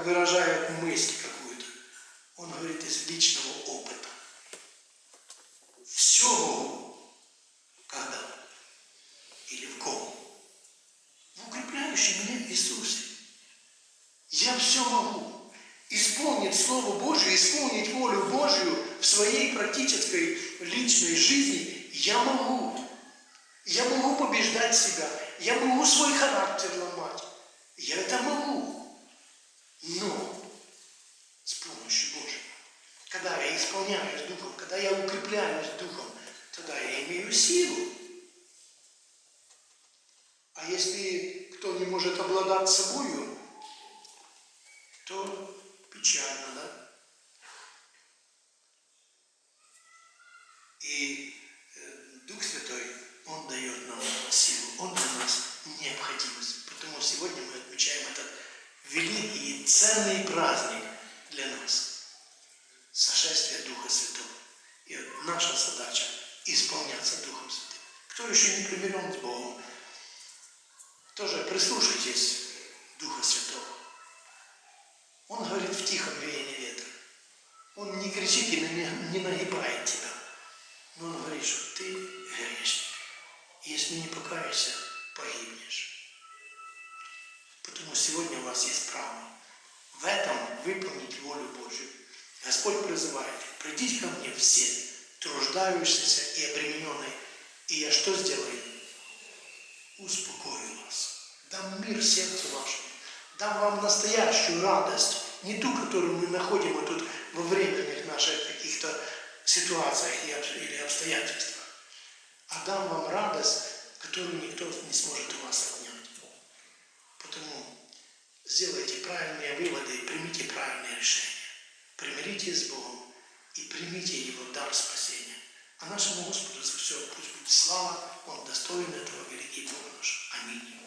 как выражает мысль какую-то. Он говорит из личного опыта. Все могу, когда? Или в ком? В укрепляющем меня Иисусе. Я все могу. Исполнить Слово Божие, исполнить волю Божию в своей практической личной жизни я могу. Я могу побеждать себя. Я могу свой характер ломать. Я это могу. Но с помощью Божьей. Когда я исполняюсь Духом, когда я укрепляюсь Духом, тогда я имею силу. А если кто не может обладать собою, то печально, да? И Дух Святой, Он дает нам силу, Он для нас необходимость. Потому сегодня мы отмечаем этот великий и ценный праздник для нас. Сошествие Духа Святого. И наша задача исполняться Духом Святым. Кто еще не примирен с Богом, тоже прислушайтесь к Духу Святого. Он говорит в тихом веянии ветра. Он не кричит и не нагибает тебя. Но он говорит, что ты грешник. Если не покаешься, погибнешь. Потому сегодня у вас есть право в этом выполнить волю Божью. Господь призывает: придите ко мне все, труждающиеся и обремененные, и я что сделаю? Успокою вас. Дам мир сердцу вашему. Дам вам настоящую радость. Не ту, которую мы находим вот тут во временных наших каких-то ситуациях или обстоятельствах. А дам вам радость, которую никто не сможет у вас отнять. Потому сделайте правильные выводы и примите правильные решения. Примиритесь с Богом и примите Его дар спасения. А нашему Господу за все пусть будет слава, Он достоин этого, великий Бог наш. Аминь.